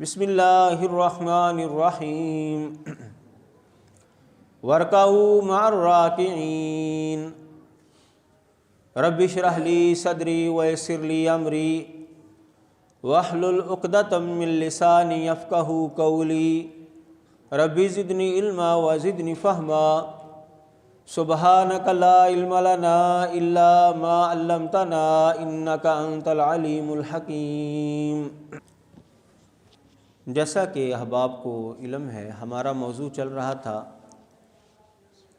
بسم اللہ الرحمن الرحیم وارکعوا مع الراکعین رب اشرح لی صدری ویسر لی امری واحلل عقدۃ من لسانی یفقہوا قولی رب زدنی علما وزدنی فہما سبحانک لا علم لنا الا ما علمتنا انک انت العلیم الحکیم۔ جیسا کہ احباب کو علم ہے، ہمارا موضوع چل رہا تھا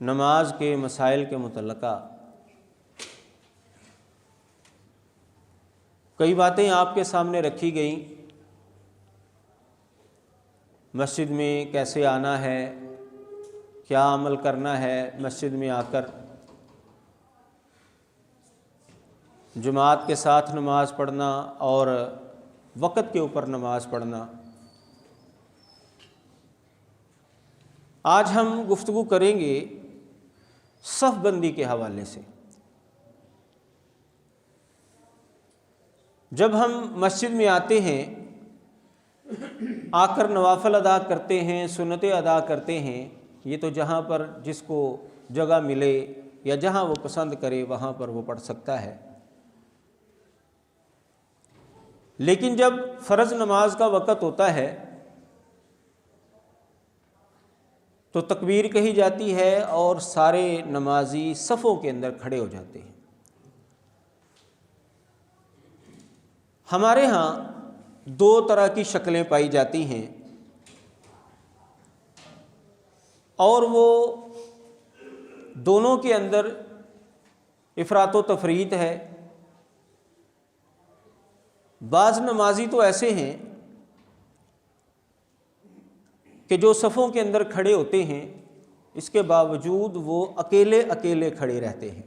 نماز کے مسائل کے متعلقہ۔ کئی باتیں آپ کے سامنے رکھی گئیں، مسجد میں کیسے آنا ہے، کیا عمل کرنا ہے مسجد میں آ کر، جماعت کے ساتھ نماز پڑھنا اور وقت کے اوپر نماز پڑھنا۔ آج ہم گفتگو کریں گے صف بندی کے حوالے سے۔ جب ہم مسجد میں آتے ہیں، آ کر نوافل ادا کرتے ہیں، سنتیں ادا کرتے ہیں، یہ تو جہاں پر جس کو جگہ ملے یا جہاں وہ پسند کرے وہاں پر وہ پڑھ سکتا ہے۔ لیکن جب فرض نماز کا وقت ہوتا ہے تو تکبیر کہی جاتی ہے اور سارے نمازی صفوں کے اندر کھڑے ہو جاتے ہیں۔ ہمارے ہاں دو طرح کی شکلیں پائی جاتی ہیں اور وہ دونوں کے اندر افراط و تفریط ہے۔ بعض نمازی تو ایسے ہیں کہ جو صفوں کے اندر کھڑے ہوتے ہیں، اس کے باوجود وہ اکیلے اکیلے کھڑے رہتے ہیں،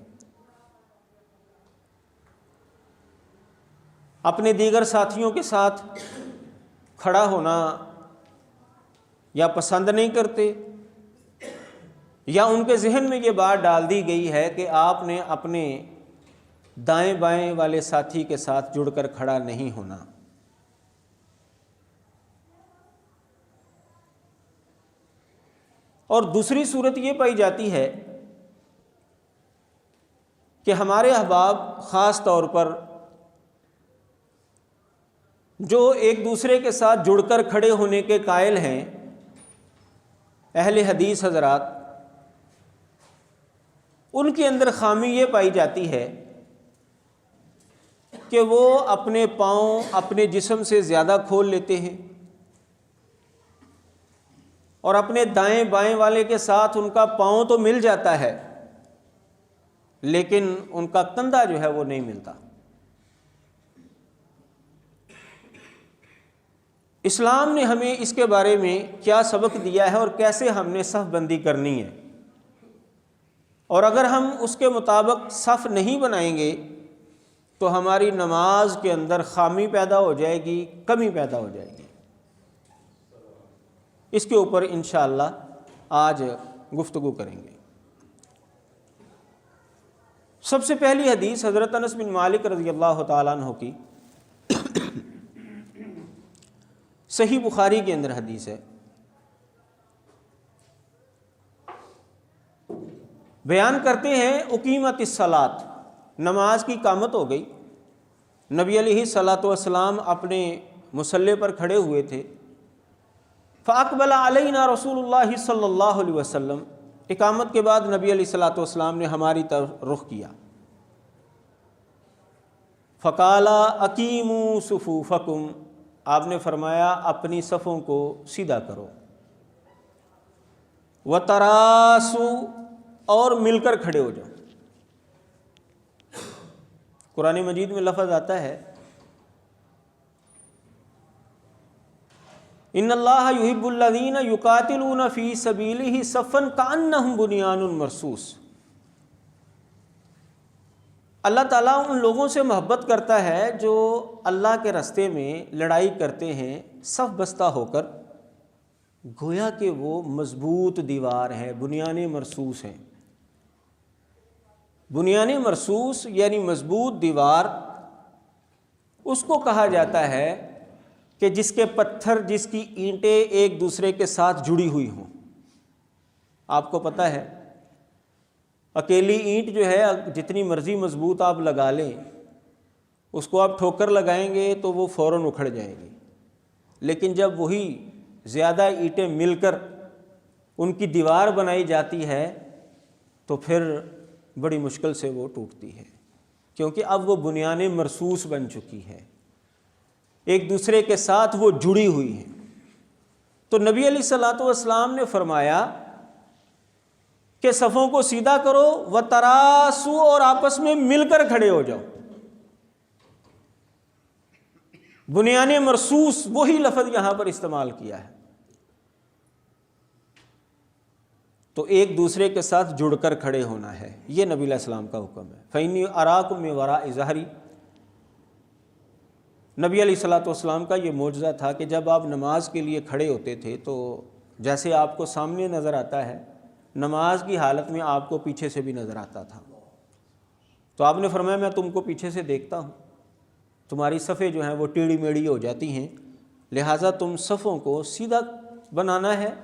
اپنے دیگر ساتھیوں کے ساتھ کھڑا ہونا یا پسند نہیں کرتے، یا ان کے ذہن میں یہ بات ڈال دی گئی ہے کہ آپ نے اپنے دائیں بائیں والے ساتھی کے ساتھ جڑ کر کھڑا نہیں ہونا۔ اور دوسری صورت یہ پائی جاتی ہے کہ ہمارے احباب خاص طور پر جو ایک دوسرے کے ساتھ جڑ کر کھڑے ہونے کے قائل ہیں، اہل حدیث حضرات، ان کے اندر خامی یہ پائی جاتی ہے کہ وہ اپنے پاؤں اپنے جسم سے زیادہ کھول لیتے ہیں اور اپنے دائیں بائیں والے کے ساتھ ان کا پاؤں تو مل جاتا ہے لیکن ان کا کندھا جو ہے وہ نہیں ملتا۔ اسلام نے ہمیں اس کے بارے میں کیا سبق دیا ہے اور کیسے ہم نے صف بندی کرنی ہے، اور اگر ہم اس کے مطابق صف نہیں بنائیں گے تو ہماری نماز کے اندر خامی پیدا ہو جائے گی، کمی پیدا ہو جائے گی۔ اس کے اوپر انشاءاللہ آج گفتگو کریں گے۔ سب سے پہلی حدیث حضرت انس بن مالک رضی اللہ تعالیٰ عنہ کی صحیح بخاری کے اندر حدیث ہے۔ بیان کرتے ہیں اقیمت الصلاۃ، نماز کی اقامت ہو گئی، نبی علیہ الصلاۃ والسلام اپنے مصلی پر کھڑے ہوئے تھے، فاقبل علینا رسول اللہ صلی اللہ علیہ وسلم، اقامت کے بعد نبی علیہ الصلاۃ والسلام نے ہماری طرف رخ کیا، فقال اقیموا صفوفکم، آپ نے فرمایا اپنی صفوں کو سیدھا کرو، وتراسوا، اور مل کر کھڑے ہو جاؤ۔ قرآن مجید میں لفظ آتا ہے ان اللہ یحب الذین یقاتلون فی سبیلہ صفا کأنہم بنیان مرصوص، اللہ تعالیٰ ان لوگوں سے محبت کرتا ہے جو اللہ کے راستے میں لڑائی کرتے ہیں صف بستہ ہو کر، گویا کہ وہ مضبوط دیوار ہے، بنیان مرصوص ہیں۔ بنیان مرصوص یعنی مضبوط دیوار، اس کو کہا جاتا ہے کہ جس کے پتھر، جس کی اینٹیں ایک دوسرے کے ساتھ جڑی ہوئی ہوں۔ آپ کو پتہ ہے اکیلی اینٹ جو ہے جتنی مرضی مضبوط آپ لگا لیں، اس کو آپ ٹھوکر لگائیں گے تو وہ فوراً اکھڑ جائے گی، لیکن جب وہی زیادہ اینٹیں مل کر ان کی دیوار بنائی جاتی ہے تو پھر بڑی مشکل سے وہ ٹوٹتی ہے، کیونکہ اب وہ بنیاد مرصوص بن چکی ہے، ایک دوسرے کے ساتھ وہ جڑی ہوئی ہیں۔ تو نبی علیہ الصلوۃ والسلام نے فرمایا کہ صفوں کو سیدھا کرو وتراسو، اور آپس میں مل کر کھڑے ہو جاؤ۔ بنیاد مرصوص وہی لفظ یہاں پر استعمال کیا ہے، تو ایک دوسرے کے ساتھ جڑ کر کھڑے ہونا ہے، یہ نبی علیہ السلام کا حکم ہے۔ فإنی اراکم من وراء ظہری، نبی علیہ الصلوۃ والسلام کا یہ معجزہ تھا کہ جب آپ نماز کے لیے کھڑے ہوتے تھے تو جیسے آپ کو سامنے نظر آتا ہے، نماز کی حالت میں آپ کو پیچھے سے بھی نظر آتا تھا۔ تو آپ نے فرمایا میں تم کو پیچھے سے دیکھتا ہوں، تمہاری صفیں جو ہیں وہ ٹیڑھی میڑھی ہو جاتی ہیں، لہٰذا تم صفوں کو سیدھا بنانا ہے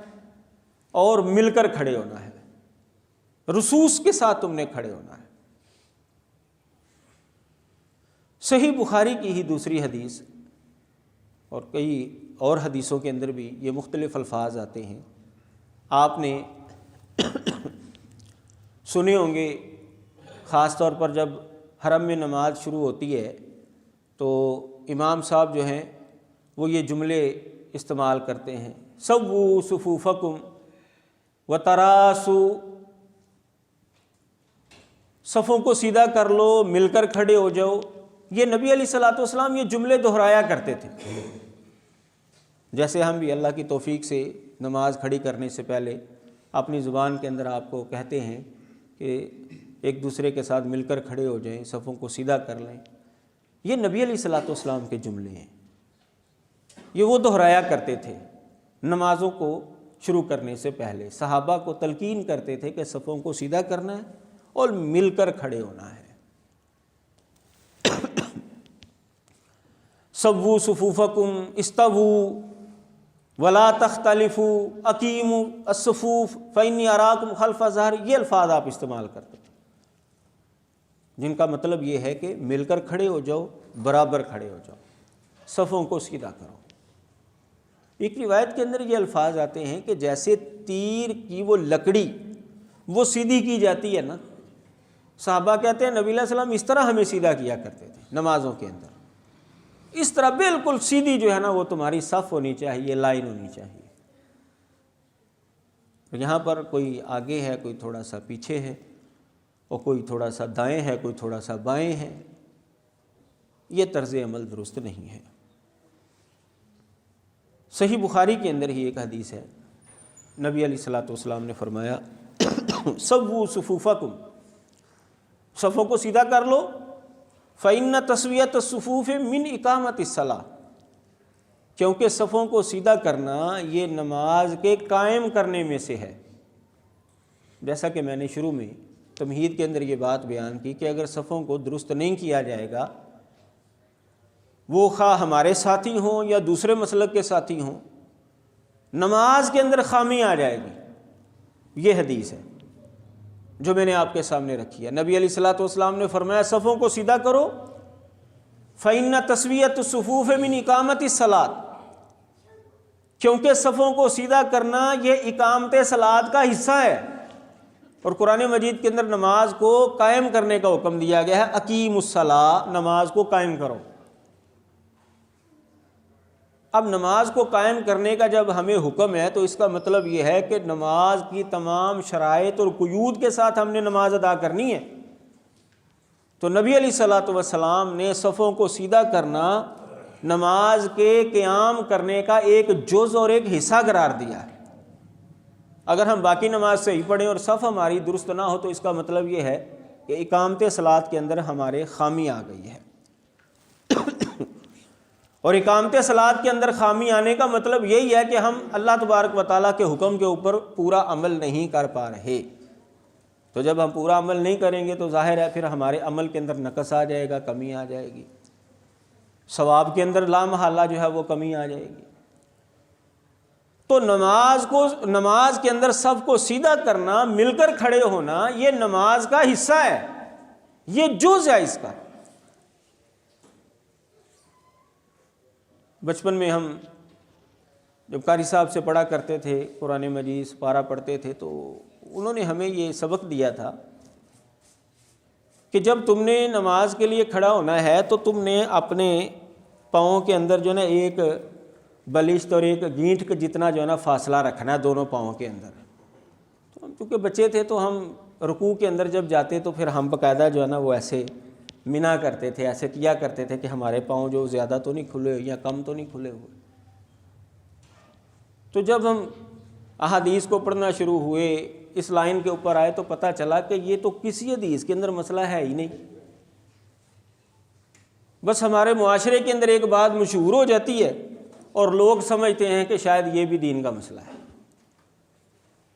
اور مل کر کھڑے ہونا ہے، رصوص کے ساتھ تم نے کھڑے ہونا ہے۔ صحیح بخاری کی ہی دوسری حدیث اور کئی اور حدیثوں کے اندر بھی یہ مختلف الفاظ آتے ہیں، آپ نے سنے ہوں گے، خاص طور پر جب حرم میں نماز شروع ہوتی ہے تو امام صاحب جو ہیں وہ یہ جملے استعمال کرتے ہیں، سووا صفوفکم وتراسو، صفوں کو سیدھا کر لو، مل کر کھڑے ہو جاؤ۔ یہ نبی علیہ الصلوۃ والسلام یہ جملے دہرایا کرتے تھے، جیسے ہم بھی اللہ کی توفیق سے نماز کھڑی کرنے سے پہلے اپنی زبان کے اندر آپ کو کہتے ہیں کہ ایک دوسرے کے ساتھ مل کر کھڑے ہو جائیں، صفوں کو سیدھا کر لیں۔ یہ نبی علیہ الصلوۃ والسلام کے جملے ہیں، یہ وہ دہرایا کرتے تھے نمازوں کو شروع کرنے سے پہلے، صحابہ کو تلقین کرتے تھے کہ صفوں کو سیدھا کرنا ہے اور مل کر کھڑے ہونا ہے۔ سووا صفوفکم استووا ولا تختلفوا اقیموا الصفوف فإنی اراکم خلف ظہری، یہ الفاظ آپ استعمال کرتے تھے، جن کا مطلب یہ ہے کہ مل کر کھڑے ہو جاؤ، برابر کھڑے ہو جاؤ، صفوں کو سیدھا کرو۔ ایک روایت کے اندر یہ الفاظ آتے ہیں کہ جیسے تیر کی وہ لکڑی وہ سیدھی کی جاتی ہے نا، صحابہ کہتے ہیں نبی علیہ السلام اس طرح ہمیں سیدھا کیا کرتے تھے نمازوں کے اندر، اس طرح بالکل سیدھی جو ہے نا وہ تمہاری صف ہونی چاہیے، لائن ہونی چاہیے۔ یہاں پر کوئی آگے ہے، کوئی تھوڑا سا پیچھے ہے، اور کوئی تھوڑا سا دائیں ہے، کوئی تھوڑا سا بائیں ہے، یہ طرز عمل درست نہیں ہے۔ صحیح بخاری کے اندر ہی ایک حدیث ہے، نبی علیہ الصلوۃ والسلام نے فرمایا سووا صفوفکم، صفوں کو سیدھا کر لو، فإن تسویۃ الصفوف من اقامت الصلاۃ، کیونکہ صفوں کو سیدھا کرنا یہ نماز کے قائم کرنے میں سے ہے۔ جیسا کہ میں نے شروع میں تمہید کے اندر یہ بات بیان کی کہ اگر صفوں کو درست نہیں کیا جائے گا، وہ خواہ ہمارے ساتھی ہوں یا دوسرے مسلک کے ساتھی ہوں، نماز کے اندر خامی آ جائے گی۔ یہ حدیث ہے جو میں نے آپ کے سامنے رکھی ہے۔ نبی علیہ الصلوۃ والسلام نے فرمایا صفوں کو سیدھا کرو، فإن تسویۃ الصفوف من اقامت الصلاۃ، کیونکہ صفوں کو سیدھا کرنا یہ اقامت صلاۃ کا حصہ ہے، اور قرآن مجید کے اندر نماز کو قائم کرنے کا حکم دیا گیا ہے، اقیموا الصلاۃ، نماز کو قائم کرو۔ اب نماز کو قائم کرنے کا جب ہمیں حکم ہے تو اس کا مطلب یہ ہے کہ نماز کی تمام شرائط اور قیود کے ساتھ ہم نے نماز ادا کرنی ہے۔ تو نبی علیہ الصلوۃ والسلام نے صفوں کو سیدھا کرنا نماز کے قیام کرنے کا ایک جز اور ایک حصہ قرار دیا ہے۔ اگر ہم باقی نماز صحیح پڑھیں اور صف ہماری درست نہ ہو تو اس کا مطلب یہ ہے کہ اقامت صلاۃ کے اندر ہمارے خامی آ گئی ہے، اور اقامت صلاۃ کے اندر خامی آنے کا مطلب یہی ہے کہ ہم اللہ تبارک و تعالیٰ کے حکم کے اوپر پورا عمل نہیں کر پا رہے۔ تو جب ہم پورا عمل نہیں کریں گے تو ظاہر ہے پھر ہمارے عمل کے اندر نقص آ جائے گا، کمی آ جائے گی۔ ثواب کے اندر لا محالہ جو ہے وہ کمی آ جائے گی۔ تو نماز کے اندر سب کو سیدھا کرنا، مل کر کھڑے ہونا، یہ نماز کا حصہ ہے، یہ جز ہے اس کا۔ بچپن میں ہم جب قاری صاحب سے پڑھا کرتے تھے، قرآن مجید پارہ پڑھتے تھے، تو انہوں نے ہمیں یہ سبق دیا تھا کہ جب تم نے نماز کے لیے کھڑا ہونا ہے تو تم نے اپنے پاؤں کے اندر جو ہے نا ایک بلشت اور ایک گینٹ کا جتنا جو ہے نا فاصلہ رکھنا ہے دونوں پاؤں کے اندر۔ تو ہم چونکہ بچے تھے تو ہم رکوع کے اندر جب جاتے تو پھر ہم باقاعدہ جو ہے نا وہ ایسے منا کرتے تھے، ایسے کیا کرتے تھے کہ ہمارے پاؤں جو زیادہ تو نہیں کھلے یا کم تو نہیں کھلے ہوئے۔ تو جب ہم احادیث کو پڑھنا شروع ہوئے، اس لائن کے اوپر آئے، تو پتہ چلا کہ یہ تو کسی حدیث کے اندر مسئلہ ہے ہی نہیں، بس ہمارے معاشرے کے اندر ایک بات مشہور ہو جاتی ہے اور لوگ سمجھتے ہیں کہ شاید یہ بھی دین کا مسئلہ ہے۔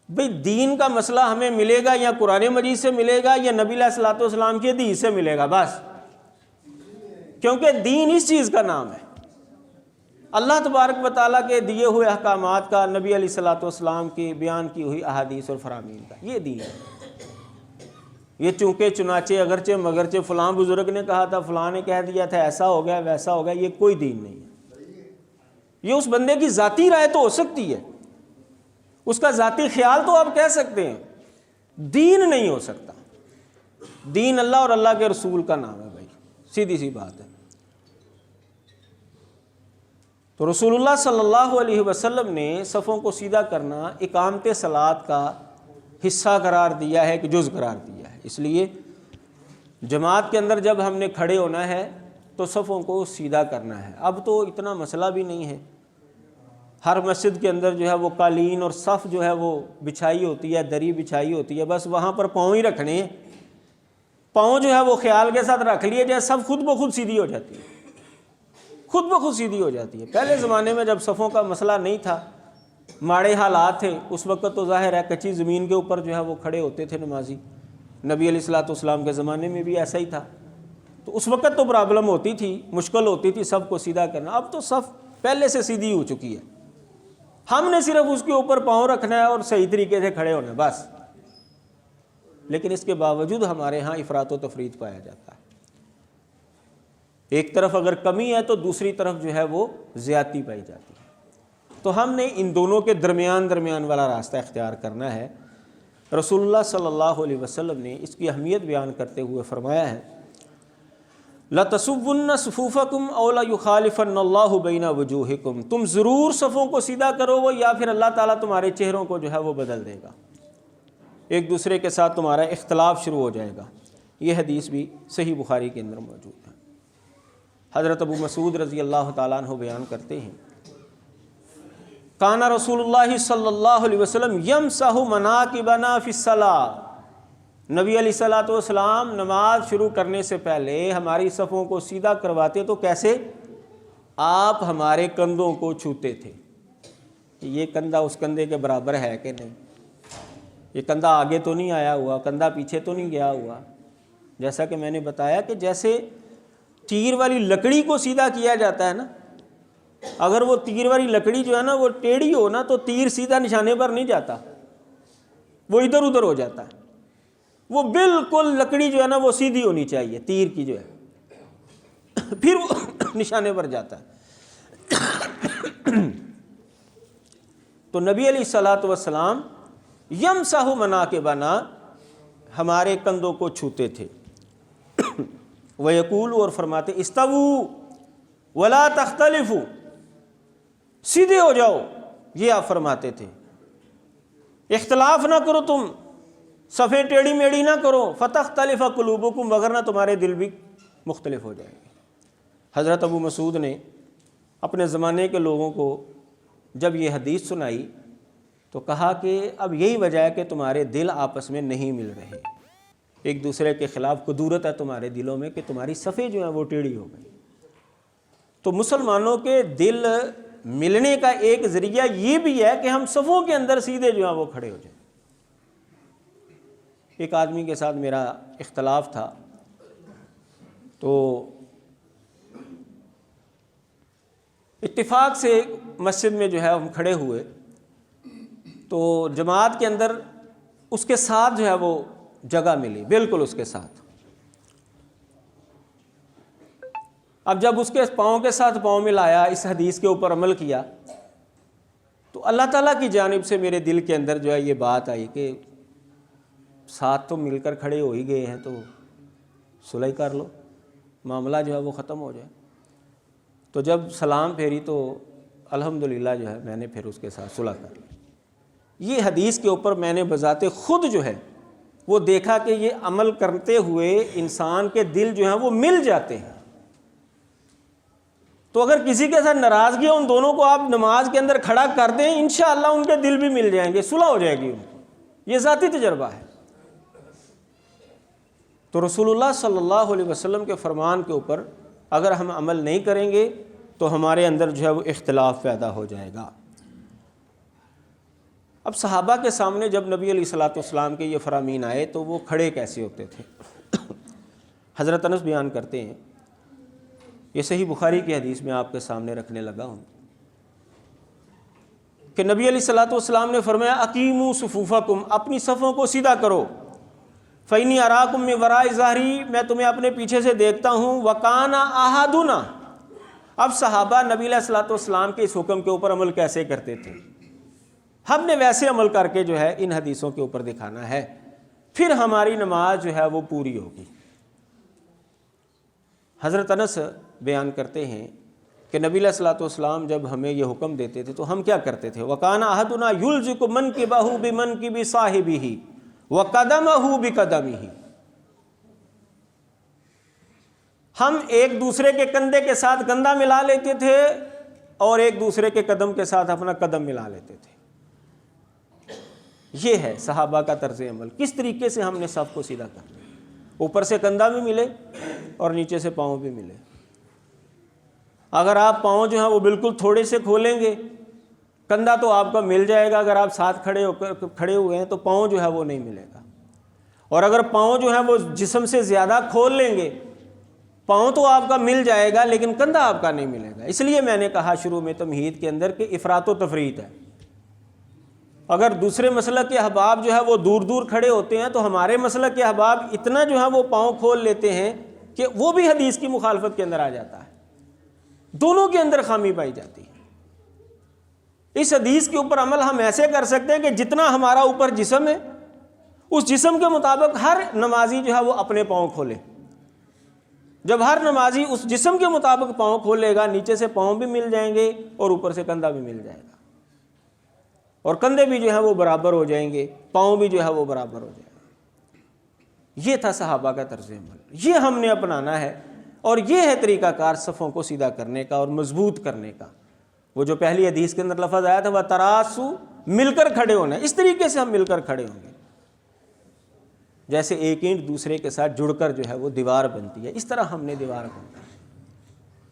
بھئی دین کا مسئلہ ہمیں ملے گا یا قرآن مجید سے ملے گا یا نبی علیہ الصلوۃ والسلام کی حدیث سے ملے گا، بس، کیونکہ دین اس چیز کا نام ہے، اللہ تبارک و تعالیٰ کے دیے ہوئے احکامات کا، نبی علیہ الصلوۃ والسلام کی بیان کی ہوئی احادیث اور فرامین کا، یہ دین ہے۔ یہ چونکہ چنانچہ اگرچہ مگرچہ فلاں بزرگ نے کہا تھا، فلاں نے کہہ دیا تھا، ایسا ہو گیا ویسا ہو گیا، یہ کوئی دین نہیں ہے۔ یہ اس بندے کی ذاتی رائے تو ہو سکتی ہے، اس کا ذاتی خیال تو آپ کہہ سکتے ہیں، دین نہیں ہو سکتا۔ دین اللہ اور اللہ کے رسول کا نام ہے بھائی، سیدھی سی بات ہے۔ تو رسول اللہ صلی اللہ علیہ وسلم نے صفوں کو سیدھا کرنا اقامت صلاۃ کا حصہ قرار دیا ہے، کہ جز قرار دیا ہے۔ اس لیے جماعت کے اندر جب ہم نے کھڑے ہونا ہے تو صفوں کو سیدھا کرنا ہے۔ اب تو اتنا مسئلہ بھی نہیں ہے، ہر مسجد کے اندر جو ہے وہ قالین اور صف جو ہے وہ بچھائی ہوتی ہے، دری بچھائی ہوتی ہے، بس وہاں پر پاؤں ہی رکھنے ہیں، پاؤں جو ہے وہ خیال کے ساتھ رکھ لیے جائے، سب خود بخود سیدھی ہو جاتی ہے، خود بخود سیدھی ہو جاتی ہے۔ پہلے زمانے میں جب صفوں کا مسئلہ نہیں تھا، ماڑے حالات تھے، اس وقت تو ظاہر ہے کچی زمین کے اوپر جو ہے وہ کھڑے ہوتے تھے نمازی، نبی علیہ الصلوۃ والسلام کے زمانے میں بھی ایسا ہی تھا، تو اس وقت تو پرابلم ہوتی تھی، مشکل ہوتی تھی سب کو سیدھا کرنا۔ اب تو صف پہلے سے سیدھی ہو چکی ہے، ہم نے صرف اس کے اوپر پاؤں رکھنا ہے اور صحیح طریقے سے کھڑے ہونا ہے، بس۔ لیکن اس کے باوجود ہمارے ہاں افراط و تفریط پایا جاتا ہے، ایک طرف اگر کمی ہے تو دوسری طرف جو ہے وہ زیادتی پائی جاتی ہے۔ تو ہم نے ان دونوں کے درمیان والا راستہ اختیار کرنا ہے۔ رسول اللہ صلی اللہ علیہ وسلم نے اس کی اہمیت بیان کرتے ہوئے فرمایا ہے، لَتَسُوُّنَّ صُفُوفَكُمْ أَوْ لَيُخَالِفَنَّ اللَّهُ بَيْنَ وُجُوهِكُمْ، تم ضرور صفوں کو سیدھا کرو گے یا پھر اللہ تعالیٰ تمہارے چہروں کو جو ہے وہ بدل دے گا، ایک دوسرے کے ساتھ تمہارا اختلاف شروع ہو جائے گا۔ یہ حدیث بھی صحیح بخاری کے اندر موجود ہے۔ حضرت ابو مسعود رضی اللہ تعالیٰ عنہ بیان کرتے ہیں، کان رسول اللہ صلی اللہ علیہ وسلم یمسح مناکبنا فی الصلاۃ، نبی علیہ الصلوۃ والسلام نماز شروع کرنے سے پہلے ہماری صفوں کو سیدھا کرواتے تو کیسے؟ آپ ہمارے کندھوں کو چھوتے تھے، یہ کندھا اس کندھے کے برابر ہے کہ نہیں، یہ کندھا آگے تو نہیں آیا ہوا، کندھا پیچھے تو نہیں گیا ہوا۔ جیسا کہ میں نے بتایا کہ جیسے تیر والی لکڑی کو سیدھا کیا جاتا ہے نا، اگر وہ تیر والی لکڑی جو ہے نا وہ ٹیڑھی ہو نا تو تیر سیدھا نشانے پر نہیں جاتا، وہ ادھر ادھر ہو جاتا ہے، وہ بالکل لکڑی جو ہے نا وہ سیدھی ہونی چاہیے، تیر کی جو ہے، پھر وہ نشانے پر جاتا ہے۔ تو نبی علیہ الصلوۃ والسلام یمسح مناکبنا، ہمارے کندھوں کو چھوتے تھے، وَيَقُولُ، اور فرماتے، استووا ولا تختلفوا، سیدھے ہو جاؤ، یہ آپ فرماتے تھے، اختلاف نہ کرو، تم صفیں ٹیڑھی میڑھی نہ کرو، فتختلف قلوبکم، وگرنہ تمہارے دل بھی مختلف ہو جائیں گے۔ حضرت ابو مسعود نے اپنے زمانے کے لوگوں کو جب یہ حدیث سنائی تو کہا کہ اب یہی وجہ ہے کہ تمہارے دل آپس میں نہیں مل رہے، ایک دوسرے کے خلاف قدورت ہے تمہارے دلوں میں کہ تمہاری صفیں جو ہیں وہ ٹیڑھی ہو گئی۔ تو مسلمانوں کے دل ملنے کا ایک ذریعہ یہ بھی ہے کہ ہم صفوں کے اندر سیدھے جو ہیں وہ کھڑے ہو جائیں۔ ایک آدمی کے ساتھ میرا اختلاف تھا، تو اتفاق سے مسجد میں جو ہے ہم کھڑے ہوئے تو جماعت کے اندر اس کے ساتھ جو ہے وہ جگہ ملی، بالکل اس کے ساتھ۔ اب جب اس کے پاؤں کے ساتھ پاؤں ملایا، اس حدیث کے اوپر عمل کیا، تو اللہ تعالیٰ کی جانب سے میرے دل کے اندر جو ہے یہ بات آئی کہ ساتھ تو مل کر کھڑے ہو ہی گئے ہیں تو صلح کر لو، معاملہ جو ہے وہ ختم ہو جائے۔ تو جب سلام پھیری تو الحمدللہ جو ہے میں نے پھر اس کے ساتھ صلح کر لی۔ یہ حدیث کے اوپر میں نے بذات خود جو ہے وہ دیکھا کہ یہ عمل کرتے ہوئے انسان کے دل جو ہیں وہ مل جاتے ہیں۔ تو اگر کسی کے ساتھ ناراضگی ہے، ان دونوں کو آپ نماز کے اندر کھڑا کر دیں، انشاءاللہ ان کے دل بھی مل جائیں گے، صلح ہو جائے گی ان کو۔ یہ ذاتی تجربہ ہے۔ تو رسول اللہ صلی اللہ علیہ وسلم کے فرمان کے اوپر اگر ہم عمل نہیں کریں گے تو ہمارے اندر جو ہے وہ اختلاف پیدا ہو جائے گا۔ اب صحابہ کے سامنے جب نبی علیہ الصلوۃ والسلام کے یہ فرامین آئے تو وہ کھڑے کیسے ہوتے تھے؟ حضرت انس بیان کرتے ہیں، یہ صحیح بخاری کی حدیث میں آپ کے سامنے رکھنے لگا ہوں کہ نبی علیہ الصلوۃ والسلام نے فرمایا اقیموا صفوفکم، اپنی صفوں کو سیدھا کرو، فإنی اراکم من وراء ظہری، میں تمہیں اپنے پیچھے سے دیکھتا ہوں، وکان احدنا۔ اب صحابہ نبی علیہ الصلوۃ والسلام کے اس حکم کے اوپر عمل کیسے کرتے تھے؟ ہم نے ویسے عمل کر کے جو ہے ان حدیثوں کے اوپر دکھانا ہے، پھر ہماری نماز جو ہے وہ پوری ہوگی۔ حضرت انس بیان کرتے ہیں کہ نبی علیہ الصلوۃ والسلام جب ہمیں یہ حکم دیتے تھے تو ہم کیا کرتے تھے؟ وَكَانَ أَحَدُنَا يُلْزِقُ مَنْكِبَهُ بِمَنْكِبِ صَاحِبِهِ وَقَدَمَهُ بِقَدَمِهِ۔ ہم ایک دوسرے کے کندھے کے ساتھ کندھا ملا لیتے تھے اور ایک دوسرے کے قدم کے ساتھ اپنا قدم ملا لیتے تھے۔ یہ ہے صحابہ کا طرز عمل، کس طریقے سے ہم نے صف کو سیدھا کر لیا، اوپر سے کندھا بھی ملے اور نیچے سے پاؤں بھی ملے۔ اگر آپ پاؤں جو ہیں وہ بالکل تھوڑے سے کھولیں گے، کندھا تو آپ کا مل جائے گا، اگر آپ ساتھ کھڑے ہوئے ہیں تو پاؤں جو ہے وہ نہیں ملے گا، اور اگر پاؤں جو ہے وہ جسم سے زیادہ کھول لیں گے، پاؤں تو آپ کا مل جائے گا لیکن کندھا آپ کا نہیں ملے گا۔ اس لیے میں نے کہا شروع میں تمہید کے اندر کہ افراط و تفریط ہے۔ اگر دوسرے مسلک کے احباب جو ہے وہ دور دور کھڑے ہوتے ہیں تو ہمارے مسلک کے احباب اتنا جو ہے وہ پاؤں کھول لیتے ہیں کہ وہ بھی حدیث کی مخالفت کے اندر آ جاتا ہے۔ دونوں کے اندر خامی پائی جاتی ہے۔ اس حدیث کے اوپر عمل ہم ایسے کر سکتے ہیں کہ جتنا ہمارا اوپر جسم ہے اس جسم کے مطابق ہر نمازی جو ہے وہ اپنے پاؤں کھولے۔ جب ہر نمازی اس جسم کے مطابق پاؤں کھولے گا، نیچے سے پاؤں بھی مل جائیں گے اور اوپر سے کندھا بھی مل جائے گا، اور کندھے بھی جو ہے وہ برابر ہو جائیں گے، پاؤں بھی جو ہے وہ برابر ہو جائیں گے۔ یہ تھا صحابہ کا طرز عمل، یہ ہم نے اپنانا ہے، اور یہ ہے طریقہ کار صفوں کو سیدھا کرنے کا اور مضبوط کرنے کا۔ وہ جو پہلی حدیث کے اندر لفظ آیا تھا وہ تراسو، مل کر کھڑے ہونا، اس طریقے سے ہم مل کر کھڑے ہوں گے جیسے ایک اینٹ دوسرے کے ساتھ جڑ کر جو ہے وہ دیوار بنتی ہے، اس طرح ہم نے دیوار بننا ہے۔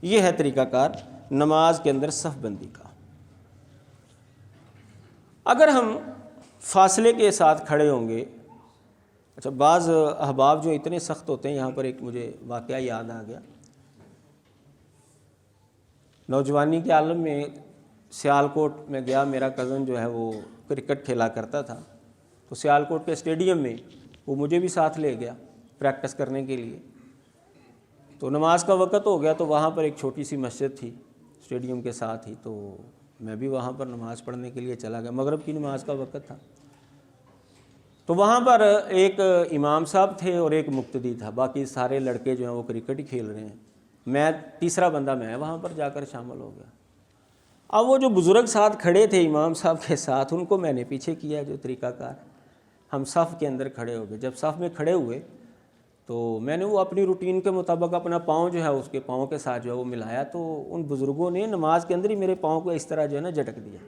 یہ ہے طریقہ کار نماز کے اندر صف بندی کا۔ اگر ہم فاصلے کے ساتھ کھڑے ہوں گے، اچھا بعض احباب جو اتنے سخت ہوتے ہیں، یہاں پر ایک مجھے واقعہ یاد آ گیا۔ نوجوانی کے عالم میں سیالکوٹ میں گیا، میرا کزن جو ہے وہ کرکٹ کھیلا کرتا تھا، تو سیالکوٹ کے اسٹیڈیم میں وہ مجھے بھی ساتھ لے گیا پریکٹس کرنے کے لیے۔ تو نماز کا وقت ہو گیا تو وہاں پر ایک چھوٹی سی مسجد تھی اسٹیڈیم کے ساتھ ہی، تو میں بھی وہاں پر نماز پڑھنے کے لیے چلا گیا۔ مغرب کی نماز کا وقت تھا، تو وہاں پر ایک امام صاحب تھے اور ایک مقتدی تھا، باقی سارے لڑکے جو ہیں وہ کرکٹ ہی کھیل رہے ہیں۔ میں تیسرا بندہ میں وہاں پر جا کر شامل ہو گیا۔ اب وہ جو بزرگ ساتھ کھڑے تھے امام صاحب کے ساتھ، ان کو میں نے پیچھے کیا جو طریقہ کار، ہم صف کے اندر کھڑے ہو گئے۔ جب صف میں کھڑے ہوئے تو میں نے وہ اپنی روٹین کے مطابق اپنا پاؤں جو ہے اس کے پاؤں کے ساتھ جو ہے وہ ملایا، تو ان بزرگوں نے نماز کے اندر ہی میرے پاؤں کو اس طرح جو ہے نا جھٹک دیا۔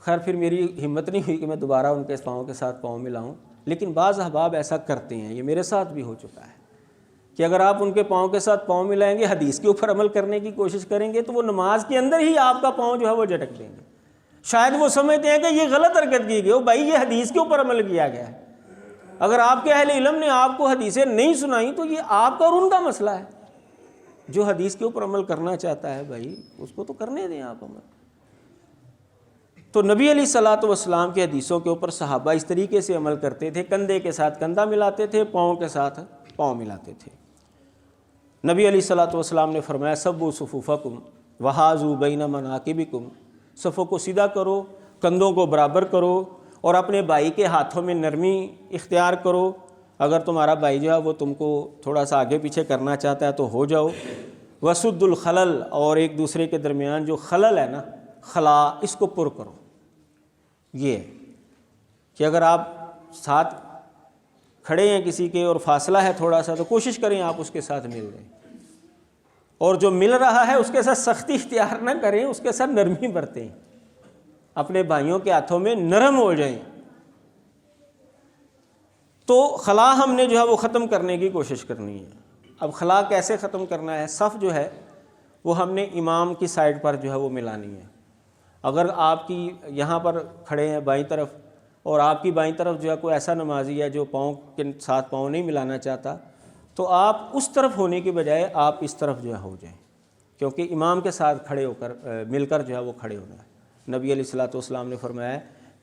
خیر پھر میری ہمت نہیں ہوئی کہ میں دوبارہ ان کے پاؤں کے ساتھ پاؤں ملاؤں، لیکن بعض احباب ایسا کرتے ہیں، یہ میرے ساتھ بھی ہو چکا ہے کہ اگر آپ ان کے پاؤں کے ساتھ پاؤں ملائیں گے، حدیث کے اوپر عمل کرنے کی کوشش کریں گے، تو وہ نماز کے اندر ہی آپ کا پاؤں جو ہے وہ جھٹک دیں گے۔ شاید وہ سمجھتے ہیں کہ یہ غلط حرکت کی گئی ہو، بھائی یہ حدیث کے اوپر عمل کیا گیا ہے۔ اگر آپ کے اہل علم نے آپ کو حدیثیں نہیں سنائیں تو یہ آپ کا اور ان کا مسئلہ ہے۔ جو حدیث کے اوپر عمل کرنا چاہتا ہے بھائی اس کو تو کرنے دیں آپ عمل۔ تو نبی علیہ الصلوۃ والسلام کی حدیثوں کے اوپر صحابہ اس طریقے سے عمل کرتے تھے، کندھے کے ساتھ کندھا ملاتے تھے، پاؤں کے ساتھ پاؤں ملاتے تھے۔ نبی علیہ الصلوۃ والسلام نے فرمایا سبوا صفوفکم وحاذوا بین مناکبکم، صفوں کو سیدھا کرو، کندھوں کو برابر کرو، اور اپنے بھائی کے ہاتھوں میں نرمی اختیار کرو۔ اگر تمہارا بھائی جو ہے وہ تم کو تھوڑا سا آگے پیچھے کرنا چاہتا ہے تو ہو جاؤ۔ وسد الخلل، اور ایک دوسرے کے درمیان جو خلل ہے نا، خلا، اس کو پر کرو۔ یہ ہے کہ اگر آپ ساتھ کھڑے ہیں کسی کے اور فاصلہ ہے تھوڑا سا، تو کوشش کریں آپ اس کے ساتھ مل رہے ہیں، اور جو مل رہا ہے اس کے ساتھ سختی اختیار نہ کریں، اس کے ساتھ نرمی برتیں، اپنے بھائیوں کے ہاتھوں میں نرم ہو جائیں۔ تو خلا ہم نے جو ہے وہ ختم کرنے کی کوشش کرنی ہے۔ اب خلا کیسے ختم کرنا ہے؟ صف جو ہے وہ ہم نے امام کی سائڈ پر جو ہے وہ ملانی ہے۔ اگر آپ کی یہاں پر کھڑے ہیں بائیں طرف، اور آپ کی بائیں طرف جو ہے کوئی ایسا نمازی ہے جو پاؤں کے ساتھ پاؤں نہیں ملانا چاہتا، تو آپ اس طرف ہونے کی بجائے آپ اس طرف جو ہے ہو جائیں، کیونکہ امام کے ساتھ کھڑے ہو کر مل کر جو ہے وہ کھڑے ہونا ہے۔ نبی علیہ الصلوۃ والسلام نے فرمایا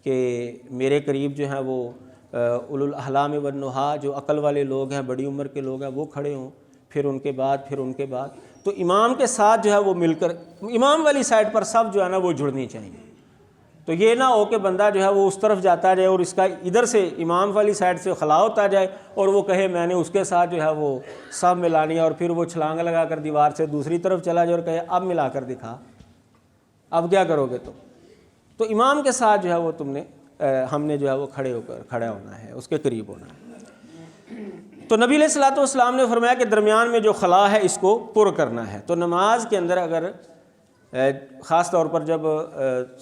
کہ میرے قریب جو ہیں وہ اولو الاحلام والنہیٰ، جو عقل والے لوگ ہیں، بڑی عمر کے لوگ ہیں، وہ کھڑے ہوں، پھر ان کے بعد تو امام کے ساتھ جو ہے وہ مل کر امام والی سائڈ پر سب جو ہے نا وہ جڑنی چاہیے۔ تو یہ نہ ہو کہ بندہ جو ہے وہ اس طرف جاتا جائے اور اس کا ادھر سے امام والی سائڈ سے خلا ہوتا جائے، اور وہ کہے میں نے اس کے ساتھ جو ہے وہ سب ملانی ہے، اور پھر وہ چھلانگ لگا کر دیوار سے دوسری طرف چلا جائے اور کہے اب ملا کر دکھا، اب کیا کرو گے تم؟ تو امام کے ساتھ جو ہے وہ ہم نے جو ہے وہ کھڑا ہونا ہے، اس کے قریب ہونا ہے۔ تو نبی علیہ الصلوۃ والسلام نے فرمایا کہ درمیان میں جو خلا ہے اس کو پر کرنا ہے۔ تو نماز کے اندر اگر خاص طور پر جب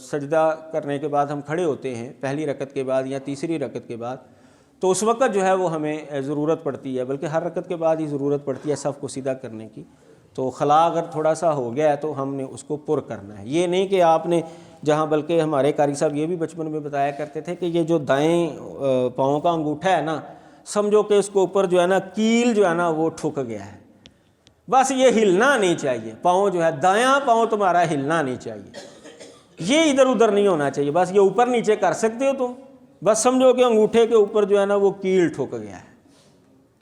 سجدہ کرنے کے بعد ہم کھڑے ہوتے ہیں پہلی رکعت کے بعد یا تیسری رکعت کے بعد، تو اس وقت جو ہے وہ ہمیں ضرورت پڑتی ہے، بلکہ ہر رکعت کے بعد ہی ضرورت پڑتی ہے صف کو سیدھا کرنے کی۔ تو خلا اگر تھوڑا سا ہو گیا ہے تو ہم نے اس کو پر کرنا ہے۔ یہ نہیں کہ آپ نے جہاں، بلکہ ہمارے قاری صاحب یہ بھی بچپن میں بتایا کرتے تھے کہ یہ جو دائیں پاؤں کا انگوٹھا ہے نا، سمجھو کہ اس کو اوپر جو ہے نا کیل جو ہے نا وہ ٹھک گیا ہے، بس یہ ہلنا نہیں چاہیے، پاؤں جو ہے دایاں پاؤں تمہارا ہلنا نہیں چاہیے، یہ ادھر ادھر نہیں ہونا چاہیے، بس یہ اوپر نیچے کر سکتے ہو تم، بس سمجھو کہ انگوٹھے کے اوپر جو ہے نا وہ کیل ٹھک گیا ہے۔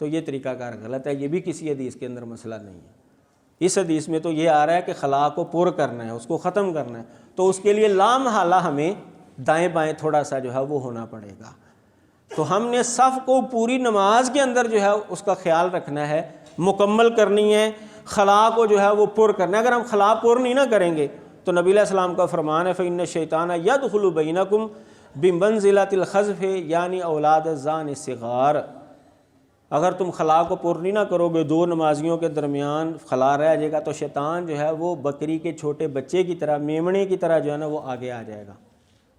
تو یہ طریقہ کار غلط ہے، یہ بھی کسی حدیث کے اندر مسئلہ نہیں ہے۔ اس حدیث میں تو یہ آ رہا ہے کہ خلا کو پر کرنا ہے، اس کو ختم کرنا ہے، تو اس کے لیے لامحالہ ہمیں دائیں بائیں تھوڑا سا جو ہے وہ ہونا پڑے گا۔ تو ہم نے صف کو پوری نماز کے اندر جو ہے اس کا خیال رکھنا ہے، مکمل کرنی ہے، خلا کو جو ہے وہ پر کرنا ہے۔ اگر ہم خلا پر نہیں نہ کریں گے تو نبی علیہ السلام کا فرمان ہے فإن الشیطان یدخل بینکم بمنزلۃ الخزف، یعنی اولاد الزان الصغار۔ اگر تم خلا کو پر نہیں نہ کرو گے، دو نمازیوں کے درمیان خلا رہ جائے گا، تو شیطان جو ہے وہ بکری کے چھوٹے بچے کی طرح، میمنے کی طرح جو ہے نا وہ آگے آ جائے گا،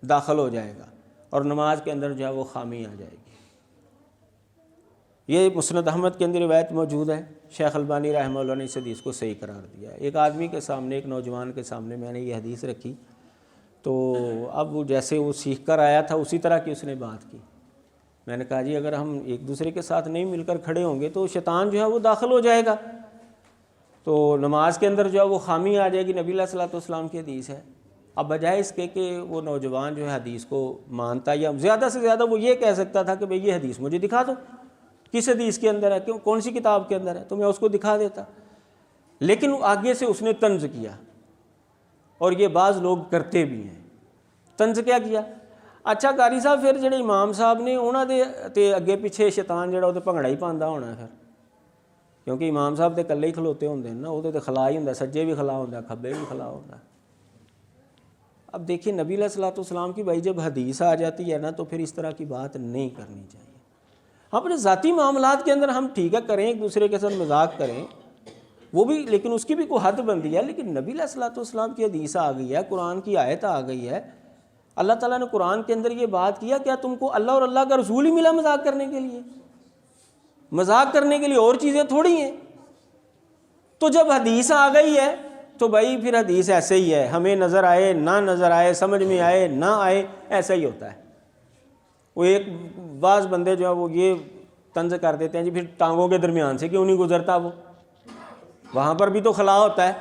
داخل ہو جائے گا، اور نماز کے اندر جو ہے وہ خامی آ جائے گی۔ یہ مسند احمد کے اندر روایت موجود ہے، شیخ البانی رحمہ اللہ نے اس حدیث کو صحیح قرار دیا ہے۔ ایک آدمی کے سامنے، ایک نوجوان کے سامنے میں نے یہ حدیث رکھی، تو اب وہ جیسے وہ سیکھ کر آیا تھا اسی طرح کی اس نے بات کی۔ میں نے کہا جی اگر ہم ایک دوسرے کے ساتھ نہیں مل کر کھڑے ہوں گے تو شیطان جو ہے وہ داخل ہو جائے گا، تو نماز کے اندر جو ہے وہ خامی آ جائے گی۔ نبی علیہ الصلوۃ والسلام کی حدیث ہے۔ اب بجائے اس کے کہ وہ نوجوان جو ہے حدیث کو مانتا، یا زیادہ سے زیادہ وہ یہ کہہ سکتا تھا کہ بھئی یہ حدیث مجھے دکھا دو، کس حدیث کے اندر ہے، کون سی کتاب کے اندر ہے، تو میں اس کو دکھا دیتا۔ لیکن آگے سے اس نے طنز کیا، اور یہ بعض لوگ کرتے بھی ہیں۔ طنز کیا کیا؟ اچھا قاری صاحب پھر جڑے امام صاحب نے انہاں دے تے اگے پیچھے شیطان جڑا وہ تے بھنگڑا ہی پاندا ہونا پھر، کیونکہ امام صاحب تے کلے ہی کھلوتے ہوندے نا، وہ تے خلا ہی ہوندا، سجے بھی خلا ہوندا، کھبے بھی خلا ہوندا۔ اب دیکھیں نبی علیہ الصلوۃ والسلام کی بھائی جب حدیث آ جاتی ہے نا تو پھر اس طرح کی بات نہیں کرنی چاہیے۔ اپنے ذاتی معاملات کے اندر ہم ٹھیک ہے کریں، ایک دوسرے کے ساتھ مذاق کریں، وہ بھی، لیکن اس کی بھی کوئی حد بندی ہے۔ لیکن نبی علیہ الصلوۃ والسلام کی حدیث آ گئی ہے، قرآن کی آیت آ گئی ہے، اللہ تعالیٰ نے قرآن کے اندر یہ بات کیا، کیا تم کو اللہ اور اللہ کا رسول ہی ملا مذاق کرنے کے لیے؟ مذاق کرنے کے لیے اور چیزیں تھوڑی ہیں۔ تو جب حدیث آ گئی ہے تو بھائی پھر حدیث ایسے ہی ہے، ہمیں نظر آئے نہ نظر آئے، سمجھ میں آئے نہ آئے، ایسا ہی ہوتا ہے۔ وہ ایک بعض بندے جو ہے وہ یہ طنز کر دیتے ہیں جی پھر ٹانگوں کے درمیان سے کیوں نہیں گزرتا وہ؟ وہاں پر بھی تو خلا ہوتا ہے،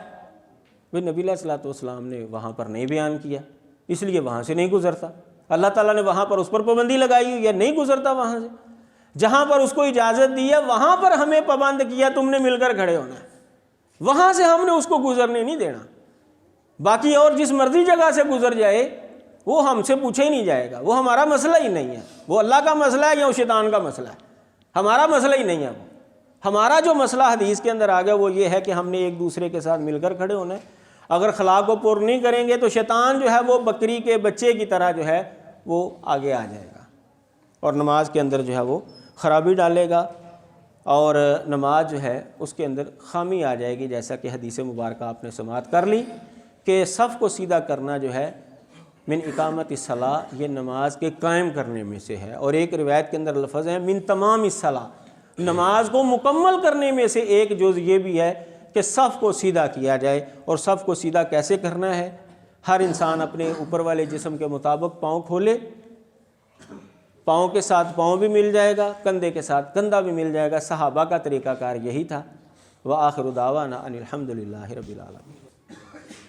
بھائی نبی علیہ الصلوۃ والسلام نے وہاں پر نہیں بیان کیا، اس لیے وہاں سے نہیں گزرتا۔ اللہ تعالیٰ نے وہاں پر اس پر پابندی لگائی ہوئی ہے، نہیں گزرتا وہاں سے۔ جہاں پر اس کو اجازت دی ہے وہاں پر ہمیں پابند کیا تم نے مل کر کھڑے ہونا ہے، وہاں سے ہم نے اس کو گزرنے نہیں دینا۔ باقی اور جس مرضی جگہ سے گزر جائے وہ ہم سے پوچھے ہی نہیں جائے گا، وہ ہمارا مسئلہ ہی نہیں ہے، وہ اللہ کا مسئلہ ہے یا وہ شیطان کا مسئلہ ہے، ہمارا مسئلہ ہی نہیں ہے وہ۔ ہمارا جو مسئلہ حدیث کے اندر آ گیا وہ یہ ہے کہ ہم نے ایک دوسرے کے ساتھ مل کر کھڑے ہونا ہے۔ اگر خلا کو پر نہیں کریں گے تو شیطان جو ہے وہ بکری کے بچے کی طرح جو ہے وہ آگے آ جائے گا اور نماز کے اندر جو ہے وہ خرابی ڈالے گا، اور نماز جو ہے اس کے اندر خامی آ جائے گی، جیسا کہ حدیث مبارکہ آپ نے سماعت کر لی کہ صف کو سیدھا کرنا جو ہے من اقامت الصلاۃ، یہ نماز کے قائم کرنے میں سے ہے، اور ایک روایت کے اندر لفظ ہے من تمام الصلاۃ، نماز کو مکمل کرنے میں سے ایک جز یہ بھی ہے کہ صف کو سیدھا کیا جائے۔ اور صف کو سیدھا کیسے کرنا ہے؟ ہر انسان اپنے اوپر والے جسم کے مطابق پاؤں کھولے، پاؤں کے ساتھ پاؤں بھی مل جائے گا، کندھے کے ساتھ کندھا بھی مل جائے گا۔ صحابہ کا طریقہ کار یہی تھا۔ وآخر دعوانا ان الحمد للہ رب العالمین۔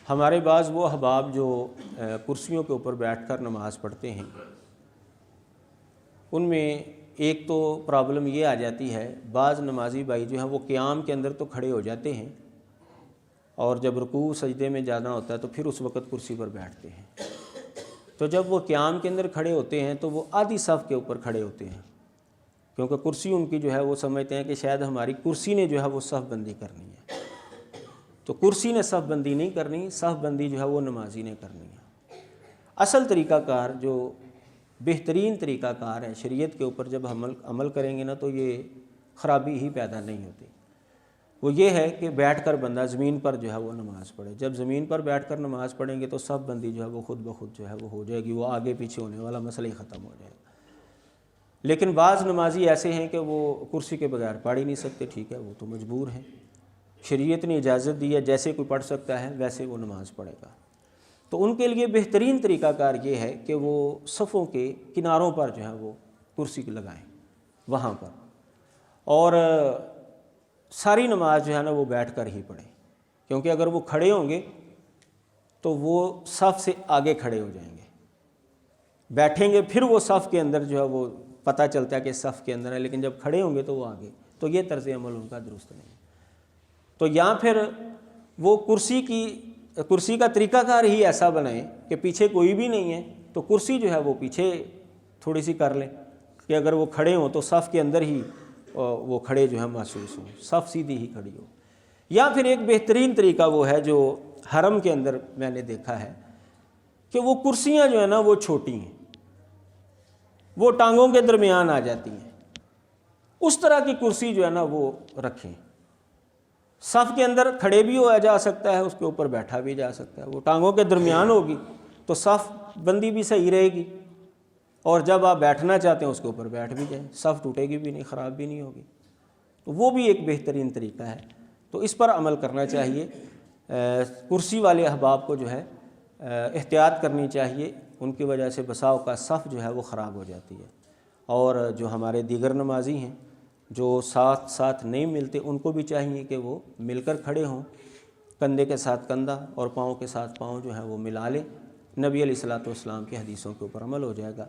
ہمارے بعض وہ احباب جو کرسیوں کے اوپر بیٹھ کر نماز پڑھتے ہیں، ان میں ایک تو پرابلم یہ آ جاتی ہے، بعض نمازی بھائی جو ہیں وہ قیام کے اندر تو کھڑے ہو جاتے ہیں، اور جب رکوع سجدے میں جانا ہوتا ہے تو پھر اس وقت کرسی پر بیٹھتے ہیں۔ تو جب وہ قیام کے اندر کھڑے ہوتے ہیں تو وہ آدھی صف کے اوپر کھڑے ہوتے ہیں، کیونکہ کرسی ان کی جو ہے وہ سمجھتے ہیں کہ شاید ہماری کرسی نے جو ہے وہ صف بندی کرنی ہے۔ تو کرسی نے صف بندی نہیں کرنی، صف بندی جو ہے وہ نمازی نے کرنی ہے۔ اصل طریقہ کار جو بہترین طریقہ کار ہے شریعت کے اوپر، جب عمل کریں گے نا تو یہ خرابی ہی پیدا نہیں ہوتی، وہ یہ ہے کہ بیٹھ کر بندہ زمین پر جو ہے وہ نماز پڑھے۔ جب زمین پر بیٹھ کر نماز پڑھیں گے تو صف بندی جو ہے وہ خود بخود جو ہے وہ ہو جائے گی، وہ آگے پیچھے ہونے والا مسئلہ ہی ختم ہو جائے گا۔ لیکن بعض نمازی ایسے ہیں کہ وہ کرسی کے بغیر پڑھ ہی نہیں سکتے، ٹھیک ہے، وہ تو مجبور ہیں، شریعت نے اجازت دی ہے، جیسے کوئی پڑھ سکتا ہے ویسے وہ نماز پڑھے گا۔ تو ان کے لیے بہترین طریقہ کار یہ ہے کہ وہ صفوں کے کناروں پر جو ہے وہ کرسی لگائیں وہاں پر، اور ساری نماز جو ہے نا وہ بیٹھ کر ہی پڑھیں، کیونکہ اگر وہ کھڑے ہوں گے تو وہ صف سے آگے کھڑے ہو جائیں گے، بیٹھیں گے پھر وہ صف کے اندر جو ہے وہ پتہ چلتا ہے کہ صف کے اندر ہے، لیکن جب کھڑے ہوں گے تو وہ آگے، تو یہ طرز عمل ان کا درست نہیں ہے۔ تو یا پھر وہ کرسی کا طریقہ کار ہی ایسا بنائیں کہ پیچھے کوئی بھی نہیں ہے، تو کرسی جو ہے وہ پیچھے تھوڑی سی کر لیں کہ اگر وہ کھڑے ہوں تو صف کے اندر ہی وہ کھڑے جو ہیں محسوس ہوں، صف سیدھی ہی کھڑی ہو۔ یا پھر ایک بہترین طریقہ وہ ہے جو حرم کے اندر میں نے دیکھا ہے کہ وہ کرسیاں جو ہیں نا وہ چھوٹی ہیں، وہ ٹانگوں کے درمیان آ جاتی ہیں، اس طرح کی کرسی جو ہے نا وہ رکھیں، صف کے اندر کھڑے بھی ہوا جا سکتا ہے، اس کے اوپر بیٹھا بھی جا سکتا ہے، وہ ٹانگوں کے درمیان ہوگی تو صف بندی بھی صحیح رہے گی، اور جب آپ بیٹھنا چاہتے ہیں اس کے اوپر بیٹھ بھی جائیں، صف ٹوٹے گی بھی نہیں، خراب بھی نہیں ہوگی۔ تو وہ بھی ایک بہترین طریقہ ہے، تو اس پر عمل کرنا چاہیے۔ کرسی والے احباب کو جو ہے احتیاط کرنی چاہیے، ان کی وجہ سے بسا اوقات صف جو ہے وہ خراب ہو جاتی ہے۔ اور جو ہمارے دیگر نمازی ہیں جو ساتھ ساتھ نہیں ملتے، ان کو بھی چاہیے کہ وہ مل کر کھڑے ہوں، کندھے کے ساتھ کندھا اور پاؤں کے ساتھ پاؤں جو ہے وہ ملا لیں۔ نبی علیہ الصلوۃ والسلام کی حدیثوں کے اوپر عمل ہو جائے گا۔